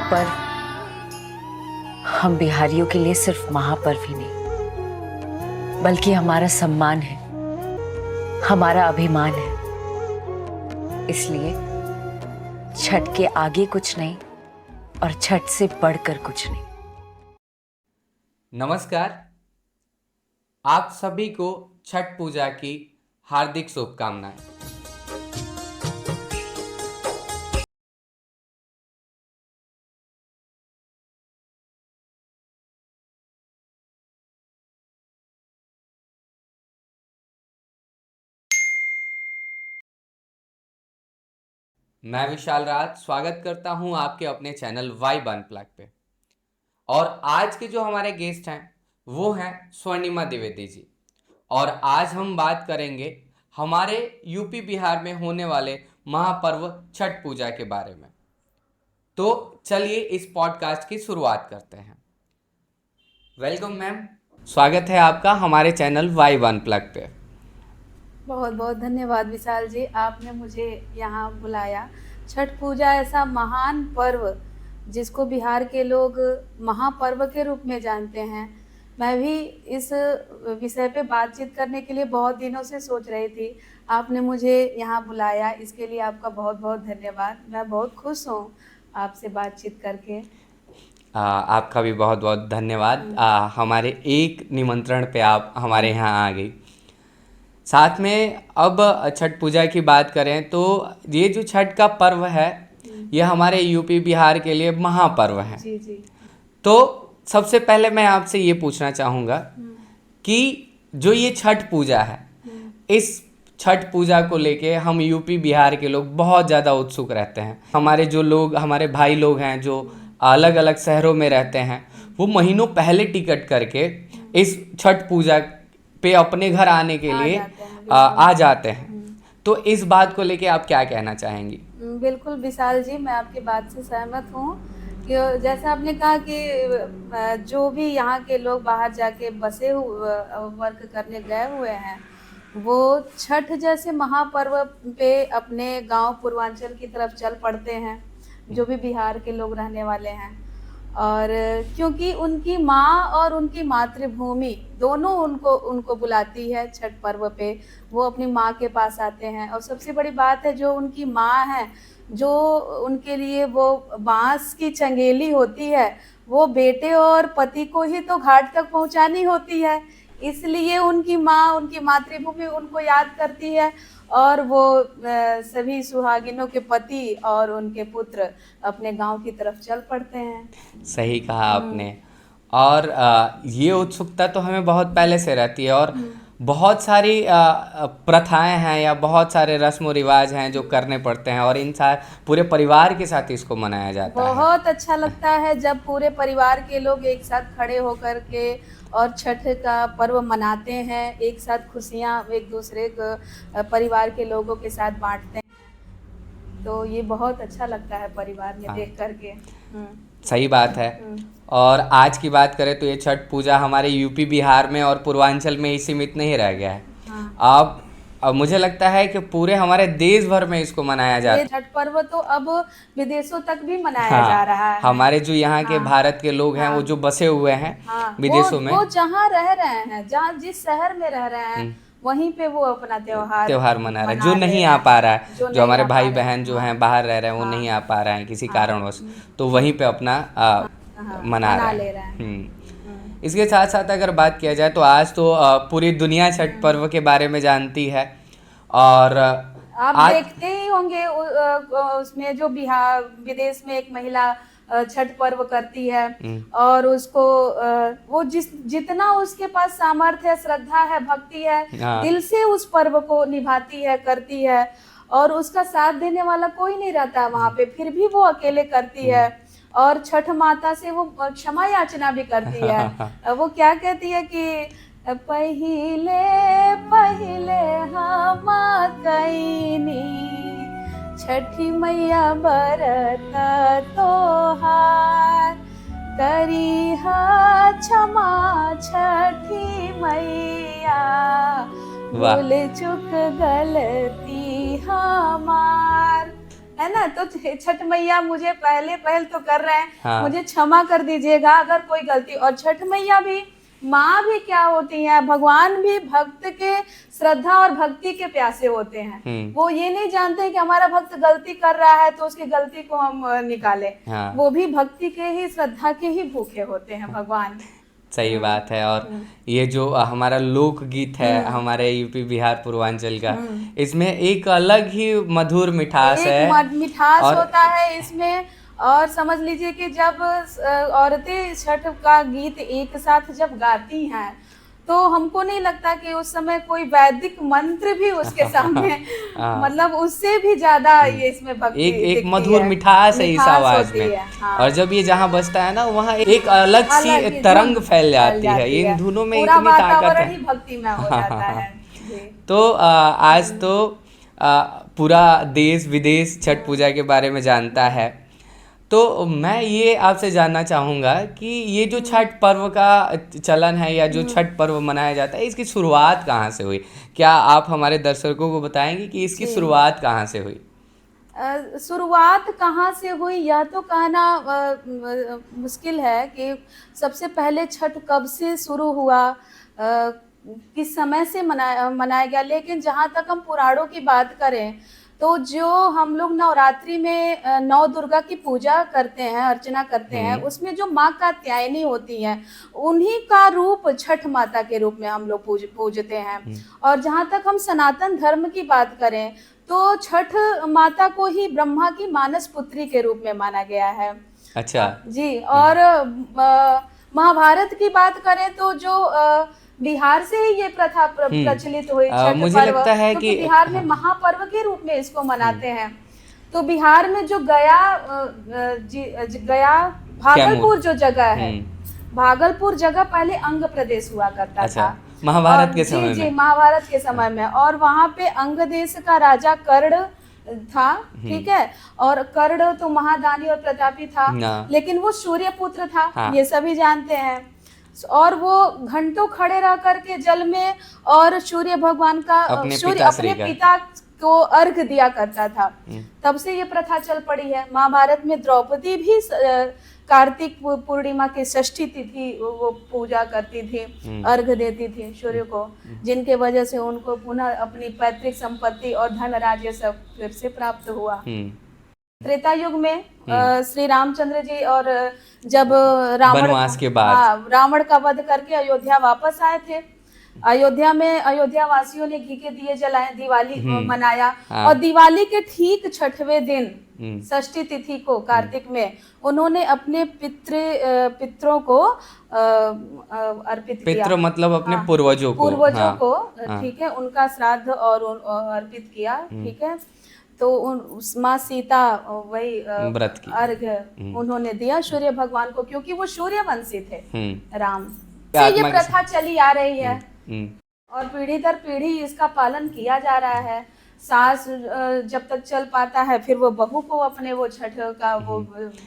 पर्व हम बिहारियों के लिए सिर्फ महापर्व ही नहीं बल्कि हमारा सम्मान है, हमारा अभिमान है। इसलिए छठ के आगे कुछ नहीं और छठ से बढ़कर कुछ नहीं। नमस्कार, आप सभी को छठ पूजा की हार्दिक शुभकामनाएं। मैं विशाल राज स्वागत करता हूं आपके अपने चैनल वाइब अनप्लग पे। और आज के जो हमारे गेस्ट हैं वो हैं स्वर्णिमा द्विवेदी जी। और आज हम बात करेंगे हमारे यूपी बिहार में होने वाले महापर्व छठ पूजा के बारे में। तो चलिए इस पॉडकास्ट की शुरुआत करते हैं। वेलकम मैम, स्वागत है आपका हमारे चैनल वाइब अनप्लग पे। बहुत बहुत धन्यवाद विशाल जी, आपने मुझे यहाँ बुलाया। छठ पूजा ऐसा महान पर्व जिसको बिहार के लोग महापर्व के रूप में जानते हैं। मैं भी इस विषय पे बातचीत करने के लिए बहुत दिनों से सोच रही थी। आपने मुझे यहाँ बुलाया, इसके लिए आपका बहुत बहुत धन्यवाद। मैं बहुत खुश हूँ आपसे बातचीत करके। आपका भी बहुत बहुत धन्यवाद। हमारे एक निमंत्रण पे आप हमारे यहाँ आ गई। साथ में अब छठ पूजा की बात करें तो ये जो छठ का पर्व है ये हमारे यूपी बिहार के लिए महापर्व है। जी जी। तो सबसे पहले मैं आपसे ये पूछना चाहूँगा कि जो ये छठ पूजा है, इस छठ पूजा को लेके हम यूपी बिहार के लोग बहुत ज़्यादा उत्सुक रहते हैं। हमारे जो लोग, हमारे भाई लोग हैं जो अलग अलग शहरों में रहते हैं, वो महीनों पहले टिकट करके इस छठ पूजा पे अपने घर आने के लिए आ जाते हैं। तो इस बात को लेके आप क्या कहना चाहेंगी? बिल्कुल विशाल जी, मैं आपकी बात से सहमत हूँ कि जैसा आपने कहा कि जो भी यहाँ के लोग बाहर जाके बसे हुए वर्क करने गए हुए हैं, वो छठ जैसे महापर्व पे अपने गांव पूर्वांचल की तरफ चल पड़ते हैं, जो भी बिहार के लोग रहने वाले हैं। और क्योंकि उनकी माँ और उनकी मातृभूमि दोनों उनको बुलाती है छठ पर्व पे, वो अपनी माँ के पास आते हैं। और सबसे बड़ी बात है, जो उनकी माँ है, जो उनके लिए वो बांस की चंगेली होती है, वो बेटे और पति को ही तो घाट तक पहुँचानी होती है। इसलिए उनकी माँ, उनकी मातृभूमि उनको याद करती है और वो सभी सुहागिनों के पति और उनके पुत्र अपने गांव की तरफ चल पड़ते हैं। सही कहा आपने। और ये उत्सुकता तो हमें बहुत पहले से रहती है और बहुत सारी प्रथाएं हैं या बहुत सारे रस्म व रिवाज हैं जो करने पड़ते हैं और इन पूरे परिवार के साथ इसको मनाया जाता है। बहुत अच्छा लगता है जब पूरे परिवार के लोग एक साथ खड़े होकर के और छठ का पर्व मनाते हैं, एक साथ खुशियाँ एक दूसरे परिवार के लोगों के साथ बांटते हैं। तो ये बहुत अच्छा लगता है परिवार में देख करके। सही बात है। और आज की बात करें तो ये छठ पूजा हमारे यूपी बिहार में और पूर्वांचल में ही सीमित नहीं रह गया है। अब मुझे लगता है कि पूरे हमारे देश भर में इसको मनाया जाता है। ये छठ पर्व तो अब विदेशों तक भी मनाया जा रहा है। हमारे जो यहाँ के भारत के लोग हैं, वो जो बसे हुए हैं विदेशों में, वो जहाँ रह रहे हैं, जहाँ जिस शहर में रह रहे हैं, वहीं पे वो अपना त्योहार मना रहे हैं। जो नहीं आ पा रहा है, जो हमारे भाई बहन जो हैं बाहर रह रहे हैं, वो नहीं आ पा रहे हैं किसी कारणवश, तो वहीं पे अपना मना रहे हैं। इसके साथ साथ अगर बात किया जाए तो आज तो पूरी दुनिया छठ पर्व के बारे में जानती है। और आप देखते ही होंगे उसमें जो बिहार विदेश में एक महिला छठ पर्व करती है और उसको वो जितना उसके पास सामर्थ्य, श्रद्धा है, भक्ति है, दिल से उस पर्व को निभाती है, करती है। और उसका साथ देने वाला कोई नहीं रहता वहाँ पे, फिर भी वो अकेले करती है। और छठ माता से वो क्षमा याचना भी करती है। वो क्या कहती है कि पहिले पहिले हम कईनी छठी मैया बरत तोहार, करी क्षमा छठी मैया, भूल चुक गलती हमार। है ना। तो छठ मैया मुझे पहल तो कर रहे हैं, हाँ। मुझे क्षमा कर दीजिएगा अगर कोई गलती। और छठ मैया भी माँ भी क्या होती है, भगवान भी भक्त के श्रद्धा और भक्ति के प्यासे होते हैं। वो ये नहीं जानते कि हमारा भक्त गलती कर रहा है तो उसकी गलती को हम निकालें। हाँ। वो भी भक्ति के ही, श्रद्धा के ही भूखे होते हैं भगवान। सही बात है। और ये जो हमारा लोकगीत है हमारे यूपी बिहार पूर्वांचल का, इसमें एक अलग ही मधुर मिठास है। एक मिठास और होता है इसमें। और समझ लीजिए कि जब औरतें छठ का गीत एक साथ जब गाती हैं तो हमको नहीं लगता कि उस समय कोई वैदिक मंत्र भी उसके सामने हाँ। मतलब उससे भी ज्यादा ये इसमें भक्ति एक दिखती मधुर है, मिठास है इस मिठास आवाज होती में। है, हाँ। और जब ये जहाँ बजता है ना, वहाँ एक अलग सी अलग ही तरंग धुन फैल जाती है। इन धुनों में पूरा इतनी ताकत वातावरण है। ही भक्तिमय हो जाता है। जी। तो आज तो पूरा देश विदेश छठ पूजा के बारे में जानता है। तो मैं ये आपसे जानना चाहूँगा कि ये जो छठ पर्व का चलन है या जो छठ पर्व मनाया जाता है, इसकी शुरुआत कहाँ से हुई? क्या आप हमारे दर्शकों को बताएंगे कि इसकी शुरुआत कहाँ से हुई? शुरुआत कहाँ से हुई यह तो कहना मुश्किल है कि सबसे पहले छठ कब से शुरू हुआ, किस समय से मनाया गया। लेकिन जहाँ तक हम पुराणों की बात करें तो जो हम लोग नवरात्रि में नौ दुर्गा की पूजा करते हैं, अर्चना करते हैं, उसमें जो माँ कात्यायनी होती हैं उन्हीं का रूप छठ माता के रूप में हम लोग पूजते हैं। और जहाँ तक हम सनातन धर्म की बात करें तो छठ माता को ही ब्रह्मा की मानस पुत्री के रूप में माना गया है। अच्छा जी। और महाभारत की बात करें तो जो बिहार से ही ये प्रथा प्रचलित हुई छठ मुझे पर्व, लगता है क्योंकि कि बिहार में महापर्व के रूप में इसको मनाते हैं। तो बिहार में जो गया गया भागलपुर जो जगह है, भागलपुर जगह पहले अंग प्रदेश हुआ करता अच्छा, था महाभारत के जी समय जी में। महाभारत के समय में। और वहाँ पे अंग देश का राजा कर्ण था, ठीक है। और कर्ण तो महादानी और प्रतापी था, लेकिन वो सूर्य पुत्र था। हाँ। ये सभी जानते हैं। और वो घंटों खड़े रह करके जल में और सूर्य भगवान का अपने पिता को अर्घ दिया करता था। तब से ये प्रथा चल पड़ी है। महाभारत में द्रौपदी भी कार्तिक पूर्णिमा की षष्ठी तिथि वो पूजा करती थी, अर्घ देती थी सूर्य को, जिनके वजह से उनको पुनः अपनी पैतृक संपत्ति और धन राज्य सब फिर से प्राप्त हुआ। त्रेता युग में श्री रामचंद्र जी और जब वनवास के बाद रावण का वध करके अयोध्या वापस आए थे, अयोध्या में अयोध्या वासियों ने घी के दिए जलाए, दिवाली मनाया। और दिवाली के ठीक 6वें दिन षष्ठी तिथि को कार्तिक में उन्होंने अपने पितरों को अर्पित किया। पितृ मतलब अपने पूर्वजों को ठीक है, उनका श्राद्ध और अर्पित किया, ठीक है। तो माँ सीता वही व्रत की अर्घ उन्होंने दिया सूर्य भगवान को, क्योंकि वो सूर्यवंशी थे राम। से ये प्रथा चली आ रही है और पीढ़ी दर पीढ़ी इसका पालन किया जा रहा है। सास जब तक चल पाता है फिर वो बहू को अपने वो छठ का वो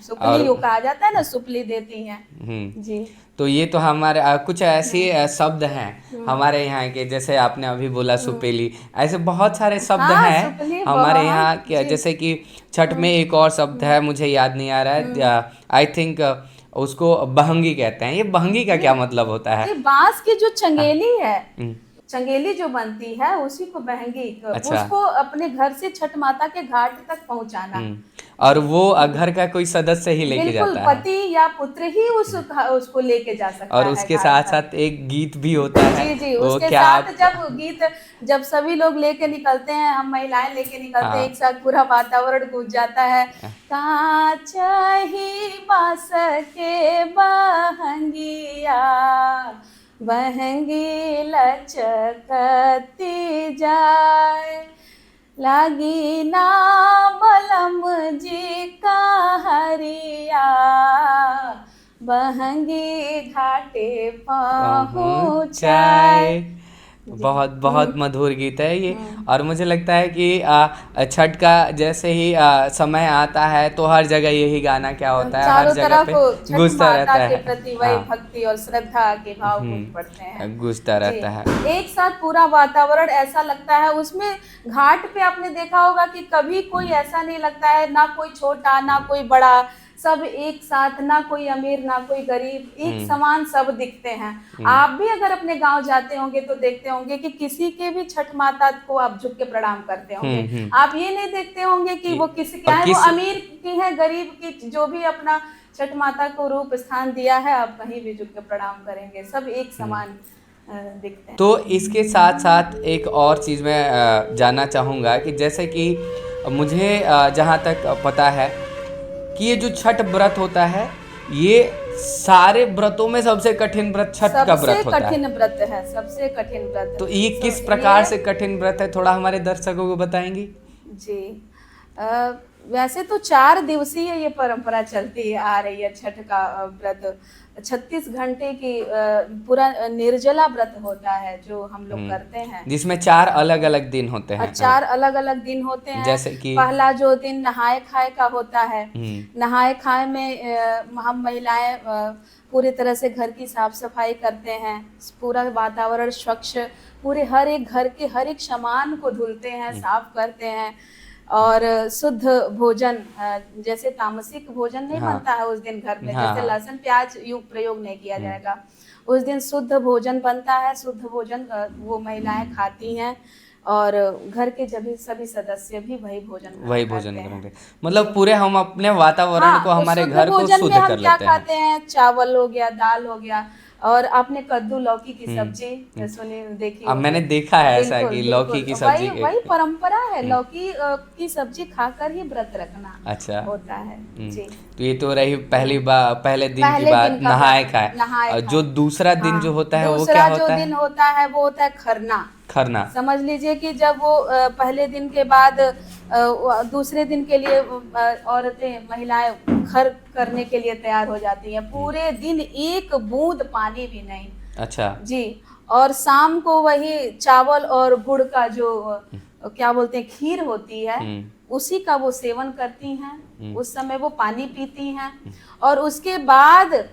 सुपली कहा जाता है ना, सुपली देती हैं। जी। तो ये तो हमारे कुछ ऐसे शब्द हैं हमारे यहाँ के, जैसे आपने अभी बोला सुपेली, ऐसे बहुत सारे शब्द हैं हमारे यहाँ के। जैसे कि छठ में एक और शब्द है, मुझे याद नहीं आ रहा है, आई थिंक उसको बहंगी कहते हैं। ये बहंगी का क्या मतलब होता है? बांस की जो चंगेली है, चंगेली जो बनती है उसी को बहंगी, उसको अपने घर से छठ माता के घाट तक पहुंचाना। और वो घर का कोई सदस्य ही लेके जाता है, पति या पुत्र ही उसको लेके जा सकता है। और उसके साथ साथ एक गीत भी होता है। जी जी, उसके साथ जब सभी लोग लेके निकलते हैं, हम महिलाएं लेके निकलते हैं, एक साथ पूरा वातावरण गूंज जाता है। काचही बांस के बहंगिया, बहंगी लचकती जाए, लागी ना बलम जी का हरिया, बहंगी घाटे पहुँचाए। बहुत बहुत मधुर गीत है ये। और मुझे लगता है कि छठ का जैसे ही समय आता है तो हर जगह यही गाना क्या होता है, हर चारों जगह पे तरफ छठ गूंजता माता रहता के है। प्रति वही हाँ, भक्ति और श्रद्धा के भाव गूंज पड़ते हैं। गूंजता जी, रहता है। एक साथ पूरा वातावरण ऐसा लगता है उसमें। घाट पे आपने देखा होगा कि कभी कोई ऐसा नहीं लगता है, ना कोई छोटा ना कोई बड़ा, सब एक साथ, ना कोई अमीर ना कोई गरीब, एक समान सब दिखते हैं। आप भी अगर अपने गांव जाते होंगे तो देखते होंगे कि किसी के भी छठ माता को आप झुक के प्रणाम करते होंगे। आप ये नहीं देखते होंगे कि वो किसी क्या और है, वो किस अमीर की है गरीब की, जो भी अपना छठ माता को रूप स्थान दिया है, आप कहीं भी झुक के प्रणाम करेंगे, सब एक समान दिखते हैं। तो इसके साथ साथ एक और चीज़ मैं जानना चाहूँगा कि जैसे कि मुझे जहाँ तक पता है कि ये जो छठ व्रत होता है, ये सारे व्रतों में सबसे कठिन व्रत छठ का सबसे व्रत होता कठिन है। व्रत है, सबसे कठिन व्रत। तो ये किस प्रकार से कठिन व्रत है, थोड़ा हमारे दर्शकों को बताएंगी? जी, वैसे तो 4 दिवसीय ये परंपरा चलती आ रही है छठ का व्रत। 36 घंटे की पूरा निर्जला व्रत होता है जो हम लोग करते हैं, जिसमें 4 अलग अलग दिन होते हैं। 4 अलग अलग दिन होते हैं। जैसे कि पहला जो दिन नहाए खाए का होता है, हम्म, नहाए खाए में हम महिलाएं पूरी तरह से घर की साफ सफाई करते हैं, पूरा वातावरण स्वच्छ, पूरे हर एक घर के हर एक सामान को धुलते हैं, साफ करते हैं। और शुद्ध भोजन, जैसे तामसिक भोजन नहीं हाँ, बनता है उस दिन घर में, हाँ, जैसे हाँ, लहसुन प्याज प्रयोग नहीं किया जाएगा। उस दिन शुद्ध भोजन बनता है, शुद्ध भोजन वो महिलाएं खाती हैं, और घर के सभी सदस्य भी वही भोजन वही ग्रहण भोजन करते हैं। करेंगे। मतलब पूरे हम अपने वातावरण हाँ, को, तो हमारे शुद्ध घर को भोजन में शुद्ध हम कर क्या लेते हैं। खाते हैं, चावल हो गया, दाल हो गया, और आपने कद्दू लौकी की सब्जी सुनी देखी अब मैंने होगी। देखा है ऐसा बिल्कुल कि लौकी बिल्कुल, की सब्जी वही परंपरा है, लौकी की सब्जी खाकर ही व्रत रखना अच्छा। होता है। जी, तो ये तो रही पहले दिन की पहले बात, दिन का नहाए व्रत, खाए। नहाए और जो खाए। दूसरा दिन जो हाँ, होता है वो क्या दूसरा जो होता दिन है? होता है वो होता है खरना। खरना। समझ लीजिए कि जब वो पहले दिन के बाद दूसरे दिन के लिए औरतें महिलाएं खर करने के लिए तैयार हो जाती हैं, पूरे दिन एक बूंद पानी भी नहीं। अच्छा। जी, और शाम को वही चावल और गुड़ का जो क्या बोलते हैं खीर होती है, उसी का वो सेवन करती हैं। उस समय वो पानी पीती हैं, और उसके बाद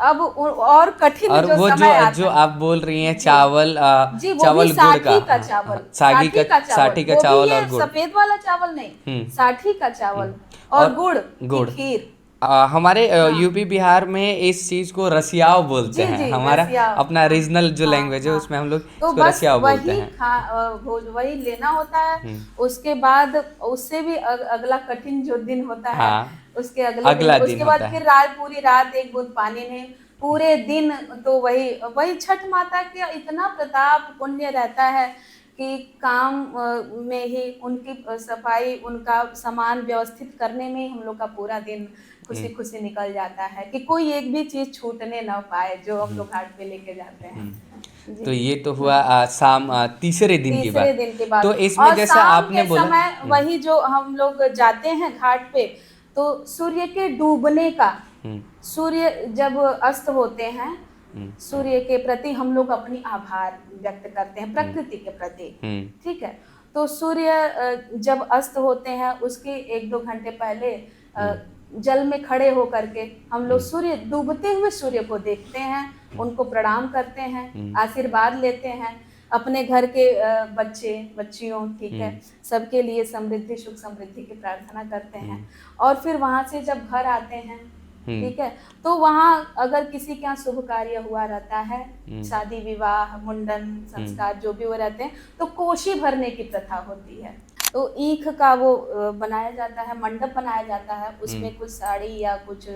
अब और कठिन और जो वो समय आता जो है। आप बोल रही हैं चावल, जी, वो भी चावल गुड़ साठी का हाँ, चावल, साठी साठी का चावल, साठी का वो भी चावल ये और गुड़। सफेद वाला चावल नहीं, साठी का चावल और और गुड़ की गुड़। खीर। हमारे हाँ, यूपी बिहार में इस चीज को रसियाव बोलते जी हैं। जी, हमारा रसिया। अपना हाँ, रीजनल जो हाँ लैंग्वेज है हाँ, उसमें हम लोग तो इसको बस रसियाव बोलते वही हैं। वही लेना होता है। उसके बाद उससे भी अगला कठिन जो दिन होता है, हाँ, उसके अगले अगला दिन, दिन उसके बाद होता फिर है। रात, पूरी रात एक बूंद पानी नहीं, पूरे दिन। तो वही वही छठ माता का इतना प्रताप पुण्य रहता है कि काम में ही उनकी सफाई, उनका सामान व्यवस्थित करने में ही हम लोग का पूरा दिन खुशी खुशी निकल जाता है, कि कोई एक भी चीज छूटने ना पाए जो हम लोग घाट पे लेके जाते हैं। तो जी, ये तो हुआ शाम तीसरे दिन की तीसरे बात। दिन के बाद। तो इसमें और जैसा शाम आपने के बोला समय वही जो हम लोग जाते हैं घाट पे, तो सूर्य के डूबने का, सूर्य जब अस्त होते हैं, सूर्य के प्रति हम लोग अपनी आभार व्यक्त करते हैं, प्रकृति के प्रति। ठीक है, तो सूर्य जब अस्त होते हैं उसके 1-2 घंटे पहले जल में खड़े होकर के हम लोग सूर्य, डूबते हुए सूर्य को देखते हैं, उनको प्रणाम करते हैं, आशीर्वाद लेते हैं। अपने घर के बच्चे बच्चियों, ठीक है, सबके लिए समृद्धि, सुख समृद्धि की प्रार्थना करते हैं। और फिर वहां से जब घर आते हैं, ठीक है, तो वहाँ अगर किसी के यहाँ शुभ कार्य हुआ रहता है, शादी विवाह मुंडन संस्कार जो भी वो रहते हैं, तो कोशी भरने की प्रथा होती है। तो ईख का वो बनाया जाता है, मंडप बनाया जाता है, उसमें कुछ साड़ी या कुछ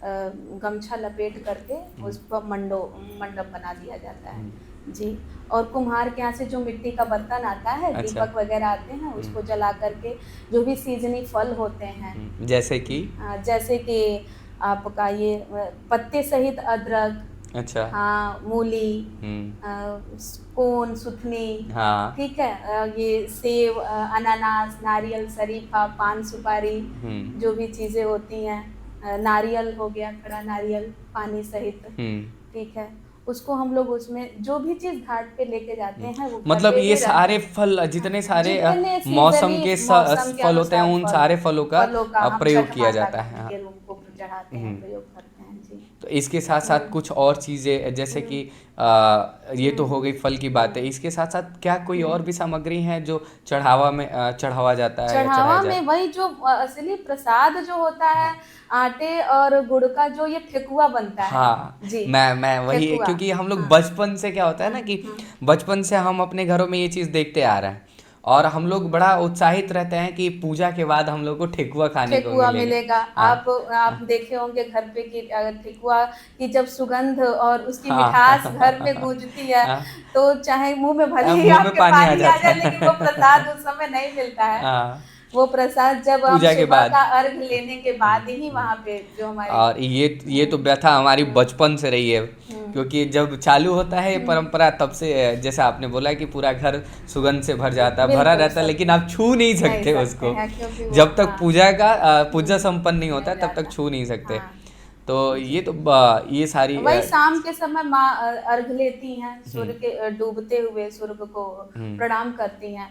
गमछा लपेट करके उस पर मंडप बना दिया जाता है। जी, और कुम्हार के यहाँ से जो मिट्टी का बर्तन आता है, अच्छा। दीपक वगैरह आते हैं, उसको जला करके जो भी सीजनी फल होते हैं, जैसे कि आपका ये पत्ते सहित अदरक, अच्छा, हाँ, मूली, कोन, सुथनी, हाँ, ठीक है, ये सेब, अनानास, नारियल, शरीफा, पान सुपारी, जो भी चीजें होती हैं, नारियल हो गया, खड़ा नारियल पानी सहित, ठीक है, उसको हम लोग उसमें जो भी चीज घाट पे लेके जाते हैं वो घर मतलब पे ये ही रख सारे फल, जितने सारे जितने मौसम सीजनी के मौसम के फल होते हैं, अनुसार उन फल सारे फलों का फलों का हम प्रयोग छठ किया माता जाता है। हाँ। के रूप को चढ़ाते हैं, प्रयोग करते हैं जी। तो इसके साथ साथ कुछ और चीज़ें, जैसे कि ये तो हो गई फल की बात है, इसके साथ साथ क्या कोई और भी सामग्री है जो चढ़ावा में चढ़ावा जाता है या चढ़ाया चढ़ावा जाता में वही जो असली प्रसाद जो होता है, आटे और गुड़ का जो ये ठेकुआ बनता है हाँ, जी। मैं वही, ठेकुआ, क्योंकि हम लोग हाँ। बचपन से क्या होता है ना कि बचपन से हम अपने घरों में ये चीज़ देखते आ रहे हैं, और हम लोग बड़ा उत्साहित रहते हैं कि पूजा के बाद हम लोग को ठेकुआ खाने को ठेकुआ मिलेगा। मिलेगा। हाँ, आप देखे होंगे घर पे कि ठेकुआ की जब सुगंध और उसकी हाँ, मिठास घर में गूंजती है, हाँ, तो चाहे मुंह में भले ही मुंह में आपके पानी आ पानी आ जाता जाए, लेकिन वो है। प्रसाद उस समय नहीं मिलता है। हाँ, वो प्रसाद जब हम पूजा के सुबह बाद। का अर्घ लेने के बाद ही वहां पे जो हमारी और ये तो व्यथा हमारी बचपन से रही है, क्योंकि जब चालू होता है ये परंपरा, तब से जैसे आपने बोला कि पूरा घर सुगंध से भर जाता है, भरा बिल्कुल रहता है, सब लेकिन आप छू नहीं सकते सकते उसको। हैं, क्योंकि वो जब तक हाँ पूजा का पूजा संपन्न नहीं होता नहीं तब तक जाता। छू नहीं सकते। हाँ तो ये तो ये सारी वही शाम के समय माँ अर्घ लेती हैं, सूर्य के डूबते हुए सूर्य को प्रणाम करती हैं,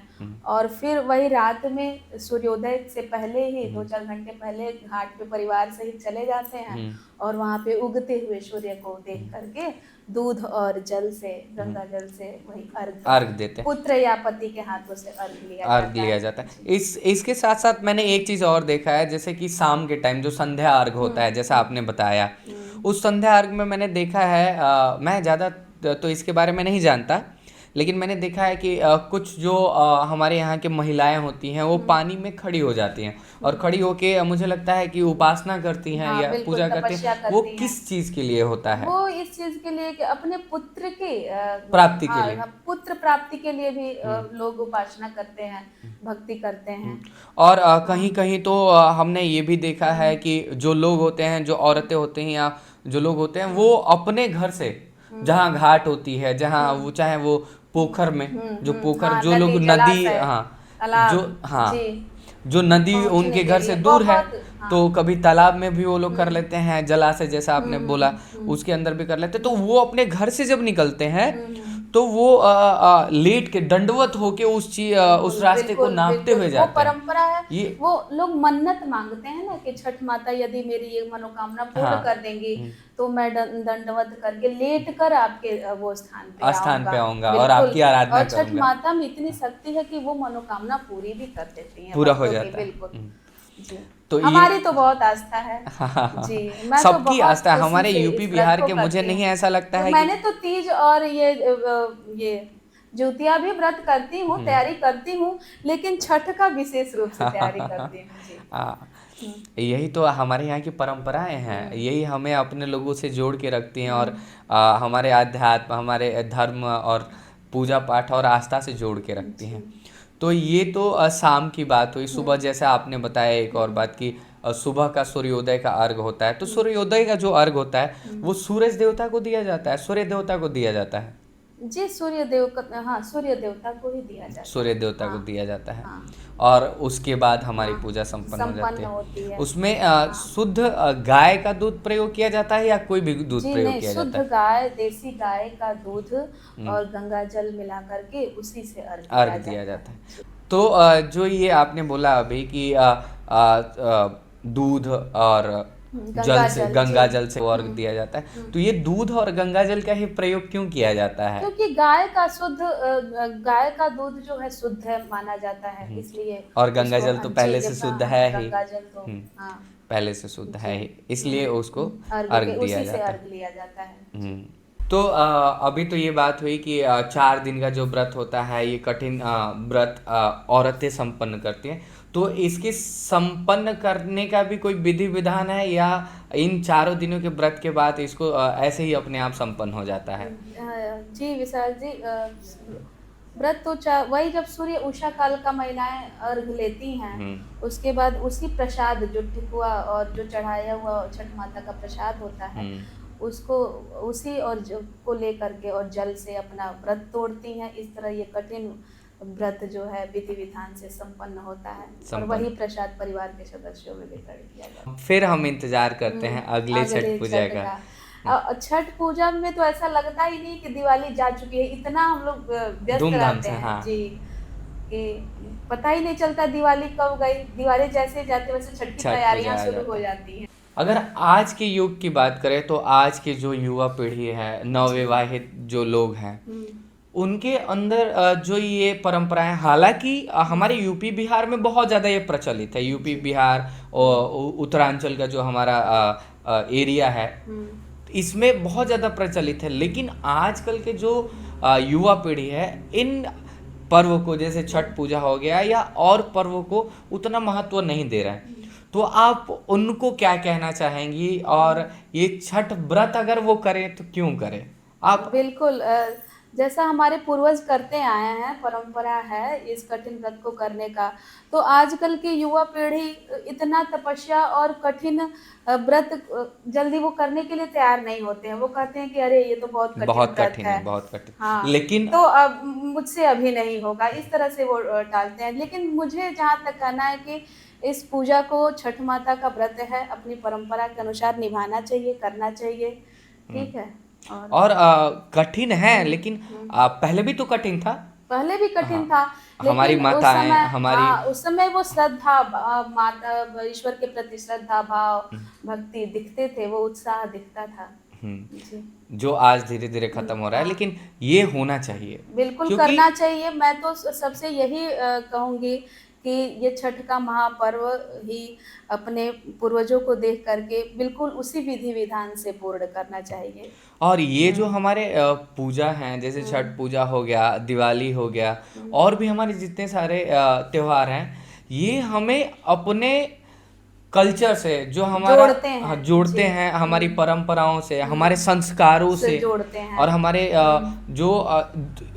और फिर वही रात में सूर्योदय से पहले ही 2-4 घंटे पहले घाट पे परिवार सहित चले जाते हैं, और वहाँ पे उगते हुए सूर्य को देख करके दूध और जल से, गंगा जल से वही अर्घ देते हैं, पुत्र या पति के हाथों से अर्घ लिया जाता है। इसके साथ साथ मैंने एक चीज़ और देखा है, जैसे कि शाम के टाइम जो संध्या अर्घ होता है, जैसा आपने बताया, उस संध्या अर्घ में मैंने देखा है, मैं ज़्यादा तो इसके बारे में नहीं जानता, लेकिन मैंने देखा है कि कुछ जो हमारे यहाँ की महिलाएं होती हैं वो पानी में खड़ी हो जाती हैं, और खड़ी होके मुझे लगता है कि उपासना करती हैं हाँ, या बिल्कुल, पूजा करती तपस्या हैं। वो करती हैं। किस चीज़ के लिए होता है? वो इस चीज के लिए कि अपने पुत्र के प्राप्ति के लिए। पुत्र प्राप्ति के लिए भी लोग उपासना करते हैं, भक्ति करते हैं। और कहीं कहीं तो हमने ये भी देखा है कि जो लोग होते हैं, जो औरतें होती हैं या जो लोग होते हैं, वो अपने घर से, जहाँ घाट होती है, जहाँ वो चाहे वो पोखर में, जो पोखर, हाँ, जो लोग नदी, नदी, जलाशय, हाँ, तालाब, जो, हाँ, जी, जो नदी पहुंचने उनके के घर से लिए दूर है, बहुत, हाँ। तो कभी तालाब में भी वो लोग कर लेते हैं, जलाशय जैसा आपने बोला उसके अंदर भी कर लेते हैं। तो वो अपने घर से जब निकलते हैं तो वो लेट के दंडवत होके उस रास्ते को बिल्कुल, नापते बिल्कुल, हुए वो जाते हैं। परंपरा है। ये वो लोग मन्नत मांगते हैं ना कि छठ माता यदि मेरी ये मनोकामना पूर्ण हाँ, कर देंगी, तो मैं दंडवत करके लेट कर आपके वो स्थान पे आऊंगा और बिल्कुल। आपकी आराधना और छठ करूंगा, माता में इतनी शक्ति है कि वो मनोकामना पूरी भी कर देती हैं, पूरा हो भक्तों की, जाता है। बिल्कुल जी। तो ये हमारी तो बहुत आस्था है जी। मैं तो सबकी बहुत आस्था है, खुशी हमारे से यूपी इस व्रत बिहार को के, मुझे करती नहीं हूँ। ऐसा लगता तो है मैंने तो तीज और ये ज्योतिया भी व्रत करती हूँ, तैयारी करती हूँ, लेकिन छठ का विशेष रूप से तैयारी करती हूँ जी। हाँ, यही तो हमारे यहाँ की परंपराएं हैं, यही हमें अपने लोगों से जोड़ के रखती हैं, और हमारे आध्यात्म, हमारे धर्म और पूजा पाठ और आस्था से जोड़ के रखती हैं। तो ये तो शाम की बात हुई। सुबह जैसे आपने बताया एक और बात कि सुबह का सूर्योदय का अर्घ होता है, तो सूर्योदय का जो अर्घ होता है वो सूरज देवता को दिया जाता है, सूर्य देवता को दिया जाता है, जी सूर्य देव का, हाँ सूर्य देवता को ही दिया जाता है, सूर्य देवता को हाँ, दिया जाता है। हाँ, और उसके बाद हमारी हाँ, पूजा संपन्न हो जाती संपन्न होती है। है। उसमें शुद्ध गाय का दूध प्रयोग किया जाता है या कोई भी दूध जी प्रयोग नहीं, किया शुद्ध जाता है? गाय, देसी गाय का दूध और गंगा जल मिला करके उसी से अर्घ दिया जाता है। तो जो ये आपने बोला अभी कि दूध और जल से, गंगा जल से अर्घ दिया जाता है, तो ये दूध और गंगा जल का ही प्रयोग क्यों किया जाता है? क्योंकि गाय का दूध जो है शुद्ध है माना जाता है, इसलिए। और गंगा उसको जल तो पहले से शुद्ध है ही, गंगा जल तो हाँ पहले से शुद्ध है ही, इसलिए उसको अर्घ अर्घ दिया उसी से जाता है। अर्घ लिया जाता है। तो अभी तो ये बात हुई कि 4 दिन का जो व्रत होता है, ये कठिन व्रत औरतें संपन्न करती हैं, तो इसके संपन्न करने का भी कोई विधि विधान है या इन 4 दिनों के व्रत के बाद इसको ऐसे ही अपने आप संपन्न हो जाता है? जी विशाल जी, व्रत तो वही जब सूर्य उषा काल का महिलाएं अर्घ लेती हैं, उसके बाद उसी प्रसाद जो ठेकुआ और जो चढ़ाया हुआ छठ माता का प्रसाद होता है, उसको उसी और को लेकर के और जल से अपना व्रत तोड़ती हैं। इस तरह ये कठिन व्रत जो है विधि विधान से संपन्न होता है, और वही प्रसाद परिवार के सदस्यों में वितरण किया जाता है। फिर हम इंतजार करते हैं अगले छठ पूजा का। छठ पूजा में तो ऐसा लगता ही नहीं कि दिवाली जा चुकी है, इतना हम लोग व्यस्त धूमधाम रहते से, हैं हाँ। जी, कि पता ही नहीं चलता दिवाली कब गई। दिवाली जैसे जाते वैसे छठ की छठ तैयारियां पूजा आ शुरू जाता हो है। जाती हैं। अगर आज के युग की बात करें तो आज के जो युवा पीढ़ी है, नवविवाहित जो लोग हैं, उनके अंदर जो ये परंपराएं, हालांकि हमारे यूपी बिहार में बहुत ज़्यादा ये प्रचलित है। यूपी बिहार और उत्तरांचल का जो हमारा एरिया है, इसमें बहुत ज़्यादा प्रचलित है। लेकिन आजकल के जो युवा पीढ़ी है, इन पर्व को जैसे छठ पूजा हो गया या और पर्वों को उतना महत्व नहीं दे रहा है। तो आप उनको क्या कहना चाहेंगी? और ये छठ व्रत अगर वो करें तो क्यों करें आप? बिल्कुल, जैसा हमारे पूर्वज करते आए हैं, परंपरा है इस कठिन व्रत को करने का, तो आजकल की युवा पीढ़ी इतना तपस्या और कठिन व्रत जल्दी वो करने के लिए तैयार नहीं होते हैं। वो कहते हैं कि अरे ये तो बहुत कठिन बहुत व्रत कठिन है, है, बहुत कठिन। हाँ, लेकिन तो अब मुझसे अभी नहीं होगा, इस तरह से वो टालते हैं। लेकिन मुझे जहाँ तक कहना है कि इस पूजा को छठ माता का व्रत है, अपनी परंपरा के अनुसार निभाना चाहिए, करना चाहिए, ठीक है। और कठिन है, लेकिन पहले भी तो कठिन था। पहले भी कठिन हाँ, था, हमारी लेकिन उस माताएं, समय, हमारी हाँ, उस समय वो श्रद्धा, माता ईश्वर के प्रति श्रद्धा भाव, भक्ति दिखते थे, वो उत्साह दिखता था जी। जो आज धीरे धीरे खत्म हो रहा है, हाँ, लेकिन ये होना चाहिए। बिल्कुल क्योंकि करना चाहिए। मैं तो सबसे यही कहूँगी कि ये छठ का महापर्व ही अपने पूर्वजों को देख करके बिल्कुल उसी विधि विधान से पूर्ण करना चाहिए। और ये जो हमारे पूजा हैं, जैसे छठ पूजा हो गया, दिवाली हो गया, और भी हमारे जितने सारे त्योहार हैं, ये हमें अपने कल्चर से, जो हमारा जोड़ते हैं, हाँ, जोड़ते जी, हैं, हमारी परंपराओं से, हमारे संस्कारों से से, जोड़ते हैं, और हमारे जो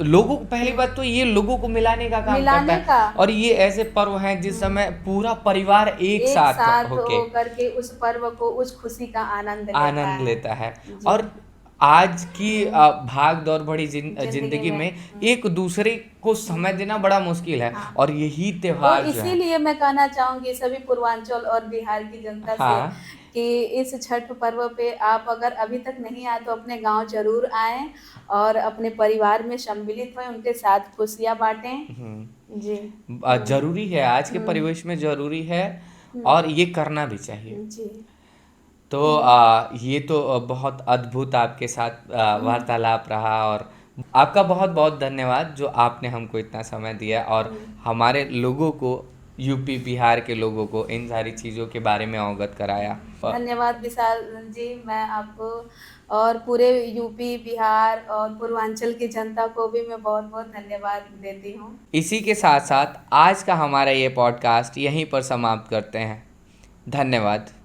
लोगों को, पहली बात तो ये लोगों को मिलाने का काम करता मिलाने है। का। और ये ऐसे पर्व हैं जिस समय पूरा परिवार एक एक साथ साथ होके होकर के उस पर्व को, उस खुशी का आनंद आनंद लेता है। जी। और आज की भाग दौड़ भरी जिंदगी में एक दूसरे को समय देना बड़ा मुश्किल है। हाँ। और यही तो त्योहार जो है, इसीलिए मैं कहना चाहूंगी सभी पूर्वांचल और बिहार की जनता से हाँ, कि इस छठ पर्व पे आप अगर अभी तक नहीं आए तो अपने गांव जरूर आएं और अपने परिवार में सम्मिलित हों, उनके साथ खुशियां बांटें जी। जरूरी है, आज के परिवेश में जरूरी है, और ये करना भी चाहिए। जी, तो ये तो बहुत अद्भुत आपके साथ वार्तालाप रहा, और आपका बहुत बहुत धन्यवाद जो आपने हमको इतना समय दिया और हमारे लोगों को, यूपी बिहार के लोगों को, इन सारी चीज़ों के बारे में अवगत कराया। धन्यवाद विशाल जी। मैं आपको और पूरे यूपी बिहार और पूर्वांचल की जनता को भी मैं बहुत बहुत धन्यवाद देती हूँ। इसी के साथ साथ आज का हमारा ये पॉडकास्ट यहीं पर समाप्त करते हैं। धन्यवाद।